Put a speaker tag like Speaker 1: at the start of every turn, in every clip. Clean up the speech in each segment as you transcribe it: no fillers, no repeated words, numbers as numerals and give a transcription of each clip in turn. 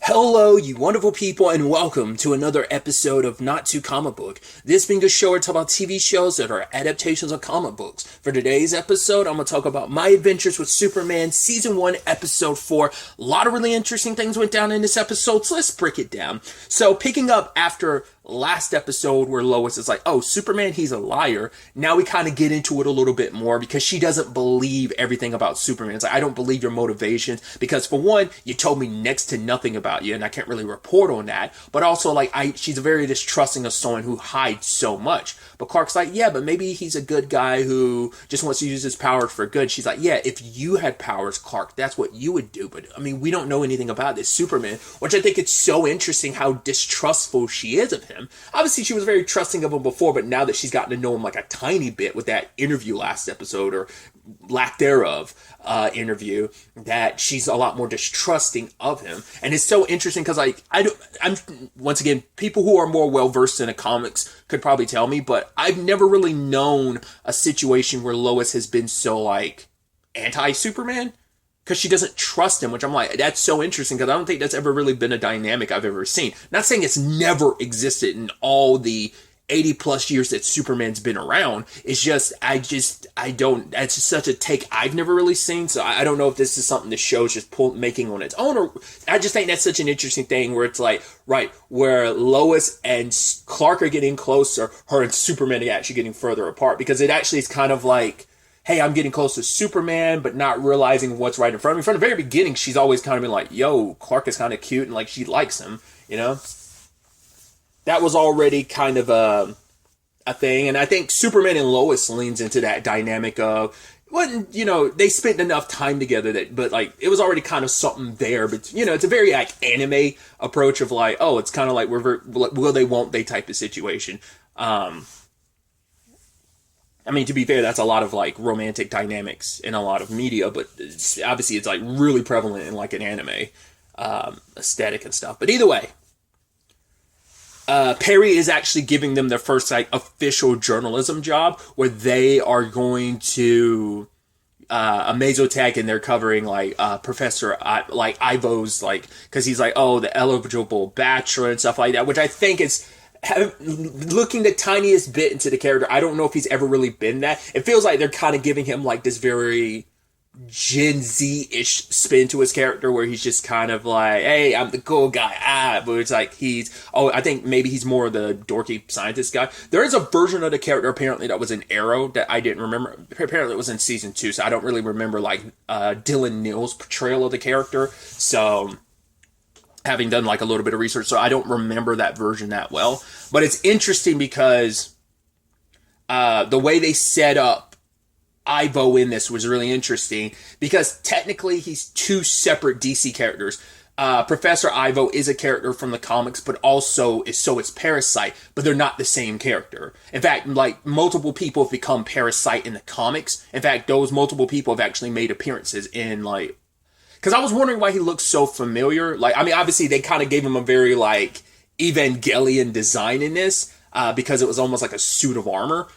Speaker 1: Hello, you wonderful people, and welcome to another episode of Not Too Comic Book. This being a show where I talk about TV shows that are adaptations of comic books. For today's episode, I'm going to talk about My Adventures with Superman, Season 1, Episode 4. A lot of really interesting things went down in this episode, so let's break it down. So, picking up after last episode where Lois is like, oh, Superman, he's a liar. Now we kind of get into it a little bit more because she doesn't believe everything about Superman. It's like, I don't believe your motivations because, for one, you told me next to nothing about you and I can't really report on that. But also, like, she's very distrusting of someone who hides so much. But Clark's like, yeah, but maybe he's a good guy who just wants to use his powers for good. She's like, yeah, if you had powers, Clark, that's what you would do. But, I mean, we don't know anything about this Superman, which I think it's so interesting how distrustful she is of him. Obviously, she was very trusting of him before, but now that she's gotten to know him like a tiny bit with that interview last episode, or lack thereof interview, that she's a lot more distrusting of him. And it's so interesting because, like, I'm once again, people who are more well versed in the comics could probably tell me, but I've never really known a situation where Lois has been so, like, anti-Superman, because she doesn't trust him, which I'm like, that's so interesting, because I don't think that's ever really been a dynamic I've ever seen. Not saying it's never existed in all the 80 plus years that Superman's been around. It's just, I don't, that's just such a take I've never really seen, so I don't know if this is something the show's just making on its own, or I just think that's such an interesting thing where it's like, right, where Lois and Clark are getting closer, her and Superman are actually getting further apart, because it actually is kind of like, hey, I'm getting close to Superman, but not realizing what's right in front of me. From the very beginning, she's always kind of been like, yo, Clark is kind of cute, and like she likes him, you know? That was already kind of a thing, and I think Superman and Lois leans into that dynamic of, well, you know, they spent enough time together that, but like, it was already kind of something there, but, you know, it's a very like anime approach of like, oh, it's kind of like, will they, won't they type of situation. I mean, to be fair, that's a lot of, like, romantic dynamics in a lot of media, but obviously it's, like, really prevalent in, like, an anime aesthetic and stuff. But either way, Perry is actually giving them their first, like, official journalism job, where they are going to a Mazotech, and they're covering, like, Professor, like, Ivo's, like, because he's like, oh, the eligible bachelor and stuff like that, which I think is, looking the tiniest bit into the character, I don't know if he's ever really been that. It feels like they're kind of giving him like this very Gen Z-ish spin to his character, where he's just kind of like, hey, I'm the cool guy, but it's like I think maybe he's more the dorky scientist guy. There is a version of the character apparently that was in Arrow that I didn't remember. Apparently it was in season 2, so I don't really remember like Dylan Neal's portrayal of the character, so having done like a little bit of research, so I don't remember that version that well. But it's interesting because the way they set up Ivo in this was really interesting, because technically he's two separate DC characters. Professor Ivo is a character from the comics, but also it's Parasite, but they're not the same character. In fact, like, multiple people have become Parasite in the comics. In fact, those multiple people have actually made appearances in, like, because I was wondering why he looked so familiar. Like, I mean, obviously they kind of gave him a very, like, Evangelion design in this, because it was almost like a suit of armor.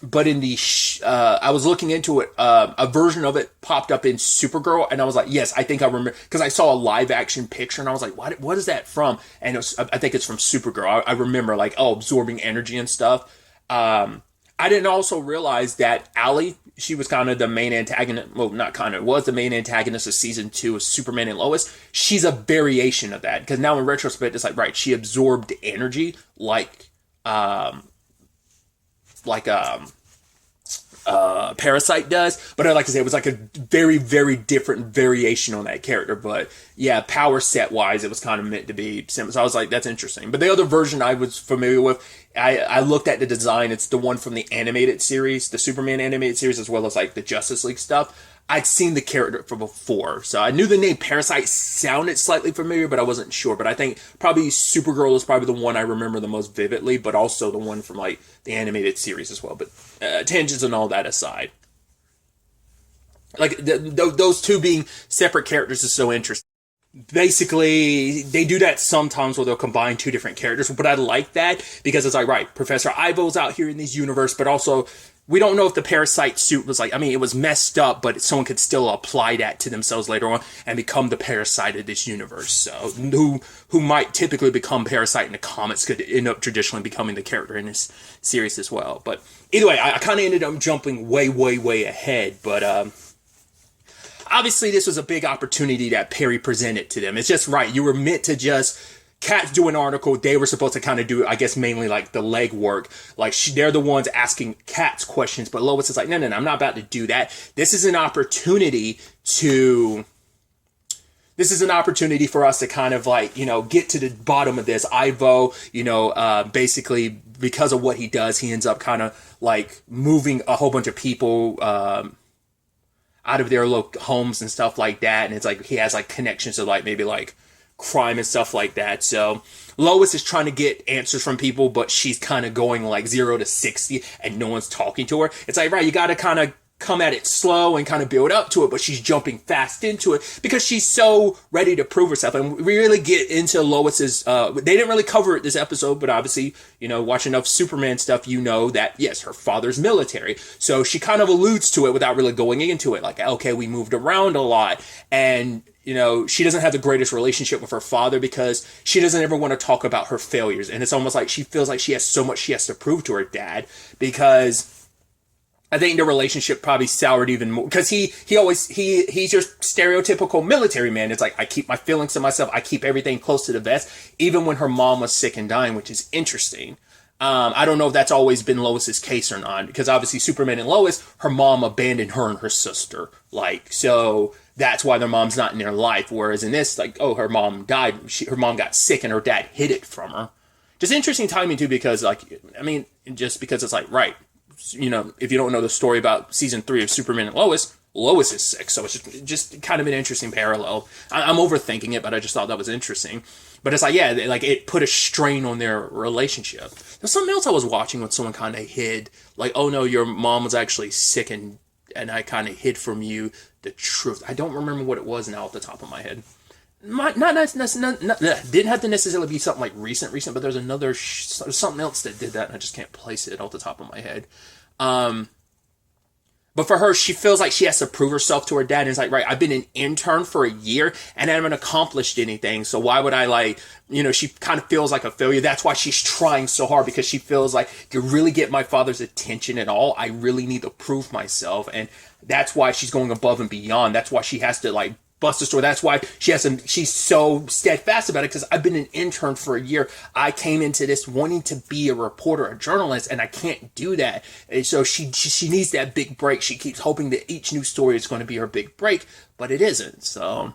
Speaker 1: But in the, I was looking into it, a version of it popped up in Supergirl, and I was like, yes, I think I remember, because I saw a live action picture, and I was like, what is that from? And I think it's from Supergirl. I remember, like, oh, absorbing energy and stuff. I didn't also realize that Allie, she was kind of the main antagonist, well, not kind of, was the main antagonist of season 2 of Superman and Lois. She's a variation of that, because now in retrospect, it's like, right, she absorbed energy like Parasite does, but like I said, it was like a very, very different variation on that character. But yeah, power set wise, it was kind of meant to be similar. So I was like, that's interesting. But the other version I was familiar with, I looked at the design. It's the one from the animated series, the Superman animated series, as well as like the Justice League stuff. I'd seen the character from before, so I knew the name Parasite sounded slightly familiar, but I wasn't sure. But I think probably Supergirl is probably the one I remember the most vividly, but also the one from like the animated series as well. But tangents and all that aside, like those two being separate characters is so interesting. Basically, they do that sometimes where they'll combine two different characters, but I like that because it's like, right, Professor Ivo's out here in this universe, but also we don't know if the parasite suit was like, I mean, it was messed up, but someone could still apply that to themselves later on and become the parasite of this universe. So who might typically become parasite in the comics could end up traditionally becoming the character in this series as well. But either way, I kind of ended up jumping way ahead. But obviously this was a big opportunity that Perry presented to them. It's just right. You were meant to just... Cats do an article. They were supposed to kind of do, I guess, mainly like the legwork. Like they're the ones asking Cats questions, but Lois is like, no, I'm not about to do that. This is an opportunity for us to kind of like, get to the bottom of this. Ivo, basically because of what he does, he ends up kind of like moving a whole bunch of people, out of their homes and stuff like that. And it's like, he has like connections to like, maybe like, crime and stuff like that. So Lois is trying to get answers from people, but she's kind of going like 0 to 60 and no one's talking to her. It's like, right, you got to kind of come at it slow and kind of build up to it, but she's jumping fast into it because she's so ready to prove herself. And we really get into Lois's, they didn't really cover it this episode, but obviously, watch enough Superman stuff, that yes, her father's military. So she kind of alludes to it without really going into it. Like, okay, we moved around a lot, and she doesn't have the greatest relationship with her father because she doesn't ever want to talk about her failures. And it's almost like she feels like she has so much she has to prove to her dad, because I think the relationship probably soured even more, because he's your stereotypical military man. It's like, I keep my feelings to myself. I keep everything close to the vest, even when her mom was sick and dying, which is interesting. I don't know if that's always been Lois's case or not, because obviously Superman and Lois, her mom abandoned her and her sister. So that's why their mom's not in their life. Whereas in this, like, oh, her mom died. Her mom got sick and her dad hid it from her. Just interesting timing too, because just because it's like, right. If you don't know the story about season 3 of Superman and Lois is sick. So it's just kind of an interesting parallel. I'm overthinking it, but I just thought that was interesting. But it's like, yeah, it put a strain on their relationship. There's something else I was watching when someone kind of hid, like, oh no, your mom was actually sick and I kind of hid from you the truth. I don't remember what it was now off the top of my head. Didn't have to necessarily be something like recent, but there's there's something else that did that, and I just can't place it off the top of my head. But for her, she feels like she has to prove herself to her dad, and it's like, right, I've been an intern for a year, and I haven't accomplished anything, so why would I she kind of feels like a failure. That's why she's trying so hard, because she feels like, to really get my father's attention at all, I really need to prove myself, and that's why she's going above and beyond. That's why she has to, bust the store. That's why she's so steadfast about it, because I've been an intern for a year. I came into this wanting to be a reporter, a journalist, and I can't do that. And so she needs that big break. She keeps hoping that each new story is going to be her big break, but it isn't. So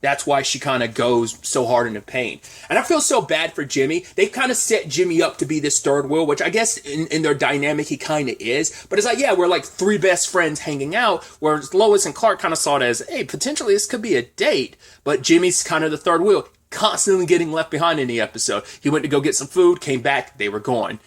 Speaker 1: that's why she kind of goes so hard into pain. And I feel so bad for Jimmy. They kind of set Jimmy up to be this third wheel, which I guess in their dynamic he kind of is. But it's like, yeah, we're like 3 best friends hanging out, whereas Lois and Clark kind of saw it as, hey, potentially this could be a date. But Jimmy's kind of the third wheel, constantly getting left behind in the episode. He went to go get some food, came back, they were gone.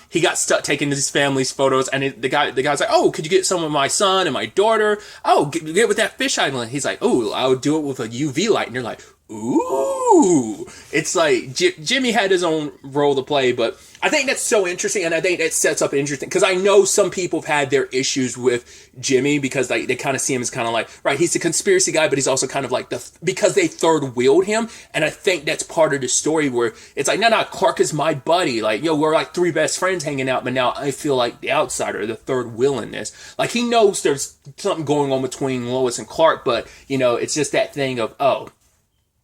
Speaker 1: He got stuck taking his family's photos, and the guy's like, oh, could you get some of my son and my daughter? Oh, get with that fish island. He's like, oh, I would do it with a UV light. And you're like, ooh. It's like Jimmy had his own role to play, but I think that's so interesting, and I think that sets up interesting, because I know some people have had their issues with Jimmy, because they kind of see him as kind of like, right, he's a conspiracy guy, but he's also kind of like because they third wheeled him, and I think that's part of the story where it's like, no, Clark is my buddy, like, we're like 3 best friends hanging out, but now I feel like the outsider, the third wheel in this. Like, he knows there's something going on between Lois and Clark, but, it's just that thing of, oh,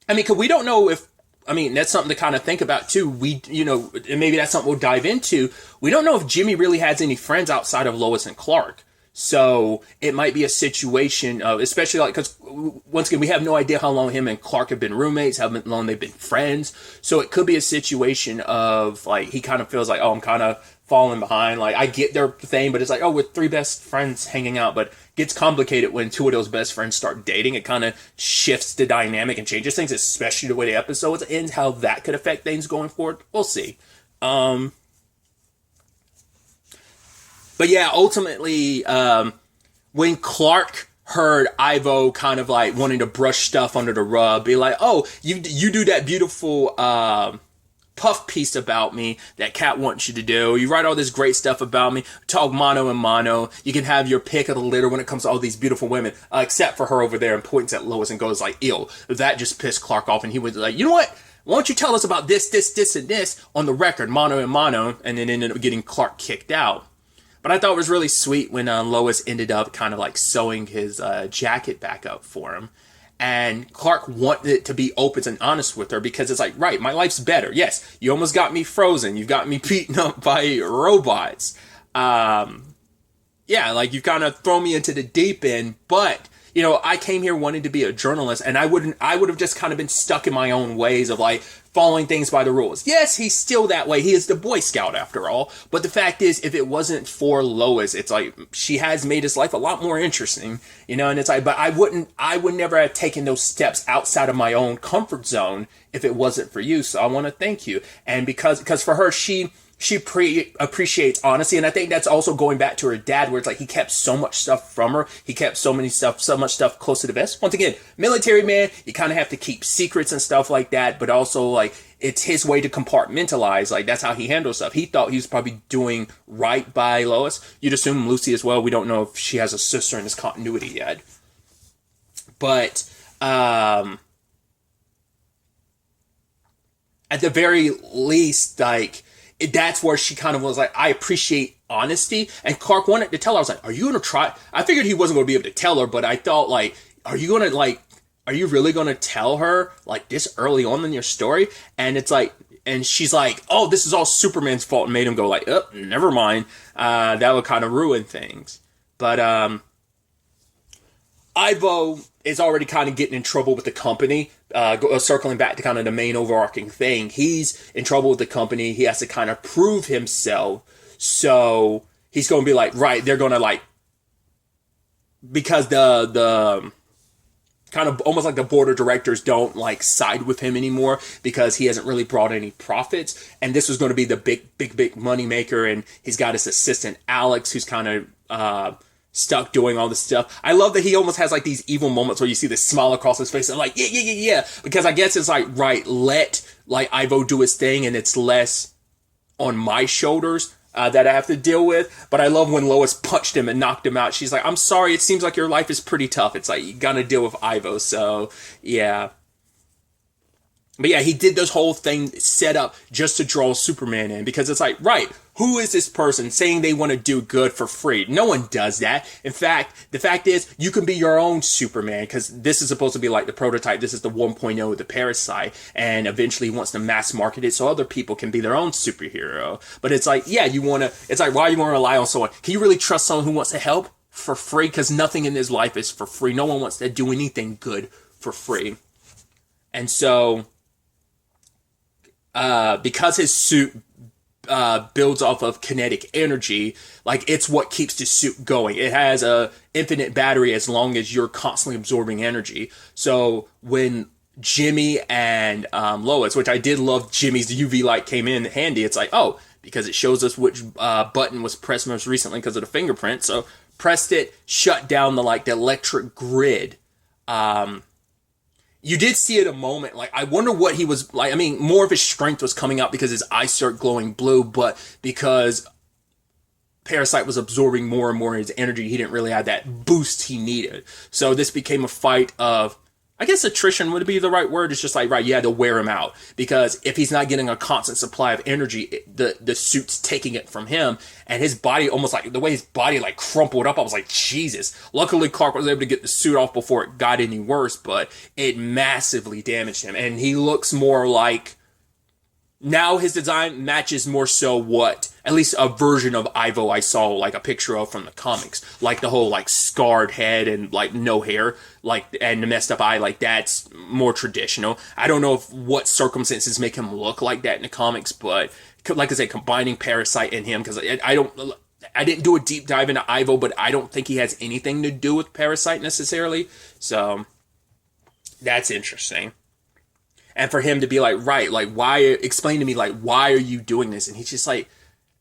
Speaker 1: I mean, because we don't know if, that's something to kind of think about too. And maybe that's something we'll dive into. We don't know if Jimmy really has any friends outside of Lois and Clark. So it might be a situation of, especially because once again, we have no idea how long him and Clark have been roommates, how long they've been friends. So it could be a situation of he kind of feels like, oh, I'm kind of falling behind. I get their thing, but it's like, oh, we're 3 best friends hanging out, but it gets complicated when 2 of those best friends start dating. It kind of shifts the dynamic and changes things, especially the way the episode ends, how that could affect things going forward. We'll see. But yeah, ultimately, when Clark heard Ivo kind of wanting to brush stuff under the rug, be like, oh, you do that beautiful, puff piece about me that Kat wants you to do. You write all this great stuff about me. Talk mano and mano. You can have your pick of the litter when it comes to all these beautiful women, except for her over there, and points at Lois and goes like, ew. That just pissed Clark off, and he was like, you know what? Why don't you tell us about this, and this on the record, mano and mano, and then ended up getting Clark kicked out. But I thought it was really sweet when Lois ended up kind of like sewing his jacket back up for him. And Clark wanted it to be open and honest with her because it's like, right, my life's better. Yes, you almost got me frozen. You've got me beaten up by robots. Yeah, like you kind of throw me into the deep end. But, you know, I came here wanting to be a journalist, and I would have just kind of been stuck in my own ways of like following things by the rules. Yes, he's still that way. He is the Boy Scout after all. But the fact is, if it wasn't for Lois, it's like she has made his life a lot more interesting, you know, and it's like, but I would never have taken those steps outside of my own comfort zone if it wasn't for you. So I want to thank you. And because for her, she appreciates honesty, and I think that's also going back to her dad, where it's like he kept so much stuff from her. He kept so much stuff close to the vest. Once again, military man, you kind of have to keep secrets and stuff like that, but also like it's his way to compartmentalize. Like that's how he handles stuff. He thought he was probably doing right by Lois. You'd assume Lucy as well. We don't know if she has a sister in this continuity yet, but at the very least, like. That's where she kind of was like, I appreciate honesty. And Clark wanted to tell her, I was like, are you going to try? I figured he wasn't going to be able to tell her, but I thought like, are you really going to tell her like this early on in your story? And it's like, and she's like, oh, this is all Superman's fault, and made him go like, oh, never mind. That would kind of ruin things. But, Ivo is already kind of getting in trouble with the company. Circling back to kind of the main overarching thing, he's in trouble with the company. He has to kind of prove himself. So he's going to be like, right, they're going to like, because the kind of almost like the board of directors don't like side with him anymore because he hasn't really brought any profits. And this was going to be the big money maker. And he's got his assistant Alex, who's kind of stuck doing all this stuff. I love that he almost has like these evil moments where you see this smile across his face and like, yeah. Because I guess it's like, right, let like Ivo do his thing and it's less on my shoulders that I have to deal with. But I love when Lois punched him and knocked him out. She's like, I'm sorry, it seems like your life is pretty tough. It's like, you gotta deal with Ivo. So yeah. But yeah, he did this whole thing set up just to draw Superman in, because it's like, right, who is this person saying they want to do good for free? No one does that. In fact, the fact is, you can be your own Superman, because this is supposed to be like the prototype. This is the 1.0 of the Parasite, and eventually he wants to mass market it so other people can be their own superhero. But it's like, yeah, it's like, why you want to rely on someone? Can you really trust someone who wants to help for free? Because nothing in this life is for free. No one wants to do anything good for free. And so, because his suit builds off of kinetic energy, like it's what keeps the suit going. It has a infinite battery as long as you're constantly absorbing energy. So when Jimmy and Lois, which I did love, Jimmy's UV light came in handy. It's like, oh, because it shows us which button was pressed most recently because of the fingerprint. So pressed it, shut down the electric grid. You did see it a moment, like, I wonder what he was, like, I mean, more of his strength was coming out because his eyes start glowing blue, but because Parasite was absorbing more and more of his energy, he didn't really have that boost he needed. So this became a fight of, I guess attrition would be the right word. It's just like, right, you had to wear him out, because if he's not getting a constant supply of energy, the suit's taking it from him, and his body almost like, the way his body like crumpled up, I was like, Jesus. Luckily, Clark was able to get the suit off before it got any worse, but it massively damaged him, and he looks more like, now his design matches more so what, at least a version of Ivo I saw like a picture of from the comics. Like the whole like scarred head and like no hair, like, and the messed up eye, like that's more traditional. I don't know what circumstances make him look like that in the comics, but like I said, combining Parasite and him, because I didn't do a deep dive into Ivo, but I don't think he has anything to do with Parasite necessarily. So that's interesting. And for him to be like, right, like, why, explain to me, like, why are you doing this? And he's just like,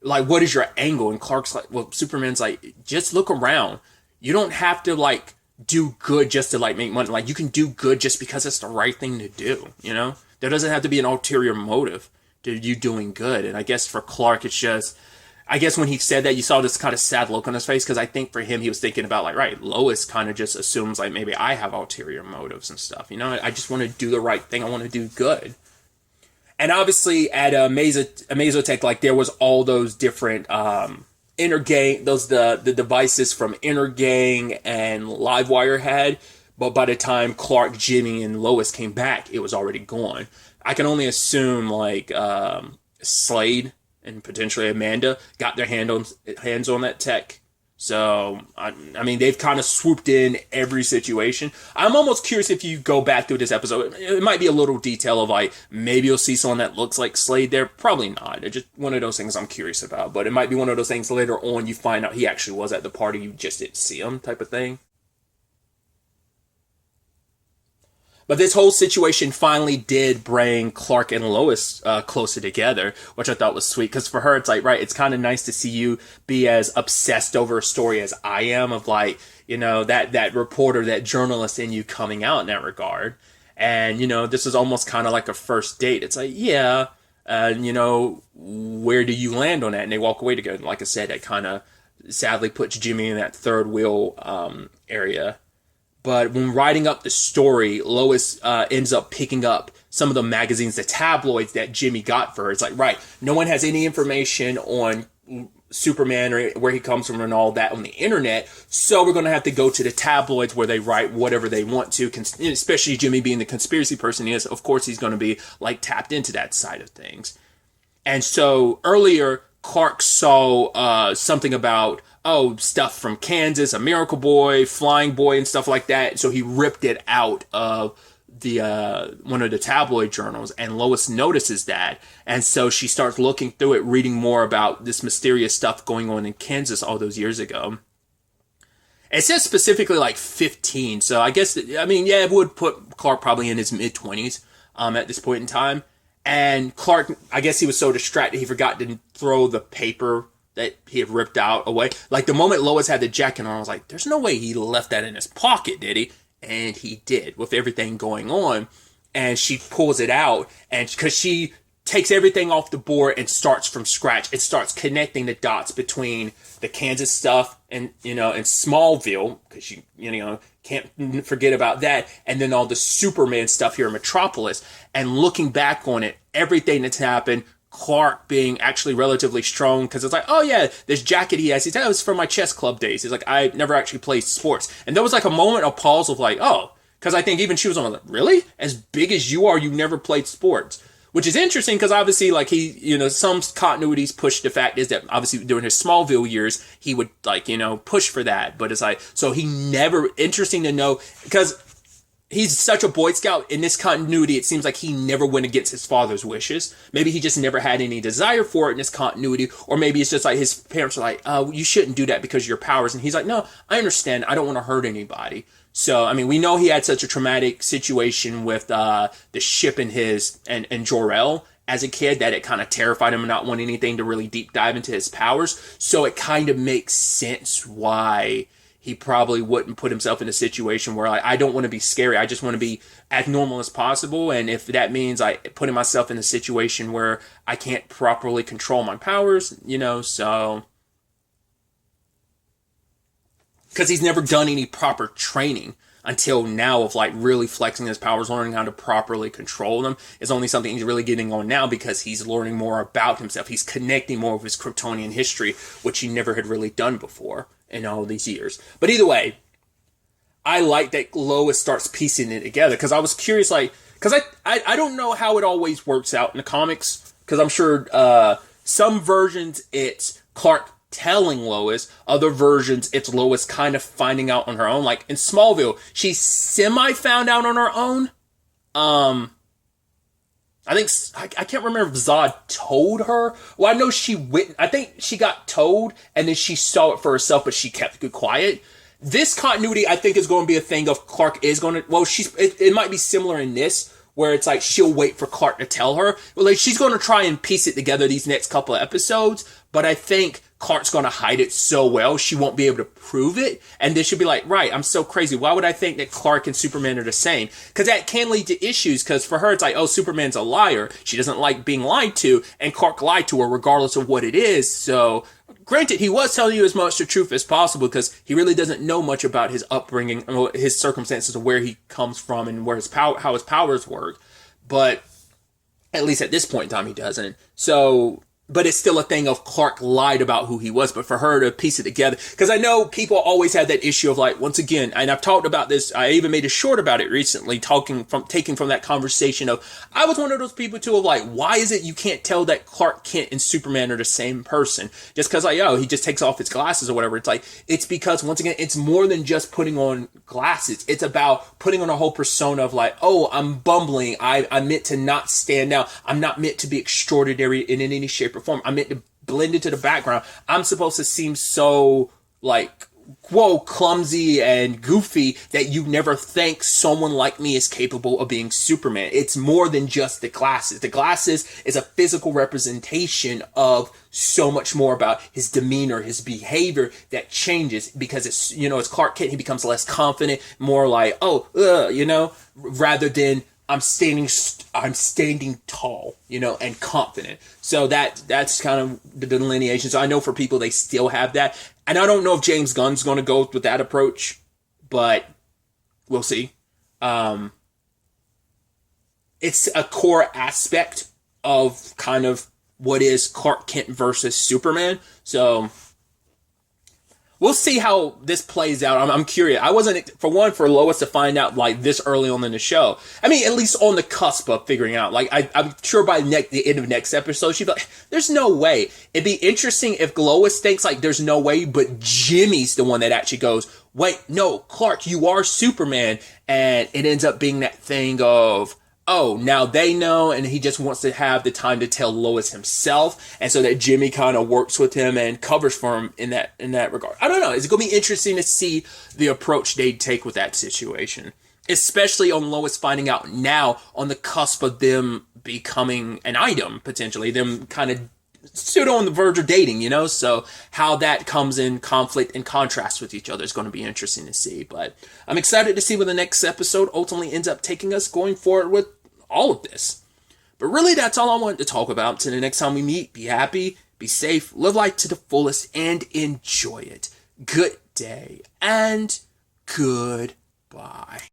Speaker 1: what is your angle? And Clark's like, well, Superman's like, just look around. You don't have to, like, do good just to, like, make money. Like, you can do good just because it's the right thing to do, you know? There doesn't have to be an ulterior motive. you doing good. And I guess for Clark, it's just, I guess when he said that, you saw this kind of sad look on his face, because I think for him, he was thinking about, like, right, Lois kind of just assumes, like, maybe I have ulterior motives and stuff. I just want to do the right thing. I want to do good. And obviously at Amazotech, like, there was all those different Inner Gang, the devices from Inner Gang and Livewire had, but by the time Clark, Jimmy, and Lois came back, it was already gone. I can only assume, like, Slade and potentially Amanda got their hands on that tech. So, I mean, they've kind of swooped in every situation. I'm almost curious if you go back through this episode. It might be a little detail of, like, maybe you'll see someone that looks like Slade there. Probably not. It's just one of those things I'm curious about. But it might be one of those things later on you find out he actually was at the party, you just didn't see him type of thing. But this whole situation finally did bring Clark and Lois closer together, which I thought was sweet. Because for her, it's like, right, it's kind of nice to see you be as obsessed over a story as I am, of, like, that reporter, that journalist in you coming out in that regard. And, this is almost kind of like a first date. It's like, yeah, where do you land on that? And they walk away together. Like I said, that kind of sadly puts Jimmy in that third wheel area. But when writing up the story, Lois ends up picking up some of the magazines, the tabloids that Jimmy got for her. It's like, right, no one has any information on Superman or where he comes from and all that on the internet, so we're going to have to go to the tabloids where they write whatever they want to, especially Jimmy being the conspiracy person he is. Of course, he's going to be, like, tapped into that side of things. And so earlier, Clark saw something about, stuff from Kansas, a Miracle Boy, Flying Boy, and stuff like that. So he ripped it out of the one of the tabloid journals, and Lois notices that. And so she starts looking through it, reading more about this mysterious stuff going on in Kansas all those years ago. It says specifically, like, 15. So I guess, it would put Clark probably in his mid-20s at this point in time. And Clark, I guess he was so distracted, he forgot to throw the paper that he had ripped out away. Like, the moment Lois had the jacket on, I was like, there's no way he left that in his pocket, did he? And he did, with everything going on. And she pulls it out, and because she takes everything off the board and starts from scratch. It starts connecting the dots between the Kansas stuff and, and Smallville, because you can't forget about that. And then all the Superman stuff here in Metropolis. And looking back on it, everything that's happened, Clark being actually relatively strong, because it's like, oh yeah, this jacket he has, he said, it was from my chess club days. He's like, I never actually played sports. And there was like a moment of pause of like, oh, because I think even she was on like, really? As big as you are, you never played sports. Which is interesting because obviously like he, some continuities push the fact is that obviously during his Smallville years, he would like, push for that. But it's like, so he never, interesting to know, because he's such a Boy Scout. In this continuity, it seems like he never went against his father's wishes. Maybe he just never had any desire for it in this continuity. Or maybe it's just like his parents are like, you shouldn't do that because of your powers. And he's like, no, I understand. I don't want to hurt anybody. So, I mean, we know he had such a traumatic situation with the ship and Jor-El as a kid that it kind of terrified him and not wanting anything to really deep dive into his powers. So it kind of makes sense why he probably wouldn't put himself in a situation where I don't want to be scary. I just want to be as normal as possible. And if that means I putting myself in a situation where I can't properly control my powers, so... Because he's never done any proper training until now of like really flexing his powers, learning how to properly control them is only something he's really getting on now because he's learning more about himself. He's connecting more of his Kryptonian history, which he never had really done before in all these years. But either way, I like that Lois starts piecing it together because I was curious, like, because I don't know how it always works out in the comics, because I'm sure some versions it's Clark telling Lois, other versions it's Lois kind of finding out on her own. Like in Smallville, she semi found out on her own. I can't remember if Zod told her. Well, I know I think she got told and then she saw it for herself, but she kept it quiet. This continuity, I think, is going to be a thing of Clark is going to, well, it might be similar in this, where it's like she'll wait for Clark to tell her. Well, like she's going to try and piece it together these next couple of episodes, but I think Clark's going to hide it so well, she won't be able to prove it. And then she'll be like, right, I'm so crazy. Why would I think that Clark and Superman are the same? Because that can lead to issues, because for her, it's like, oh, Superman's a liar. She doesn't like being lied to, and Clark lied to her regardless of what it is. So, granted, he was telling you as much the truth as possible, because he really doesn't know much about his upbringing, his circumstances of where he comes from and where how his powers work. But at least at this point in time, he doesn't. So, but it's still a thing of Clark lied about who he was. But for her to piece it together, because I know people always have that issue of like, once again, and I've talked about this, I even made a short about it recently, taking from that conversation of, I was one of those people too of like, why is it you can't tell that Clark Kent and Superman are the same person? Just because like, oh, he just takes off his glasses or whatever. It's like, it's because once again, it's more than just putting on glasses. It's about putting on a whole persona of like, oh, I'm bumbling. I'm meant to not stand out. I'm not meant to be extraordinary in any shape or form. I'm meant to blend into the background. I'm supposed to seem so like, whoa, clumsy and goofy that you never think someone like me is capable of being Superman. It's more than just the glasses. The glasses is a physical representation of so much more about his demeanor, his behavior that changes because it's, as Clark Kent, he becomes less confident, more like, rather than I'm standing tall, and confident. So that's kind of the delineation. So I know for people, they still have that. And I don't know if James Gunn's going to go with that approach, but we'll see. It's a core aspect of kind of what is Clark Kent versus Superman. So we'll see how this plays out. I'm curious. I wasn't, for Lois to find out like this early on in the show. I mean, at least on the cusp of figuring out. Like, I'm sure by the end of next episode, she'd be like, there's no way. It'd be interesting if Lois thinks like there's no way, but Jimmy's the one that actually goes, wait, no, Clark, you are Superman. And it ends up being that thing of, oh, now they know, and he just wants to have the time to tell Lois himself, and so that Jimmy kind of works with him and covers for him in that regard. I don't know. It's going to be interesting to see the approach they take with that situation, especially on Lois finding out now on the cusp of them becoming an item, potentially, them kind of pseudo on the verge of dating, so how that comes in conflict and contrast with each other is going to be interesting to see. But I'm excited to see where the next episode ultimately ends up taking us going forward with all of this. But really, that's all I wanted to talk about. Until the next time we meet, be happy, be safe, live life to the fullest, and enjoy it. Good day and goodbye.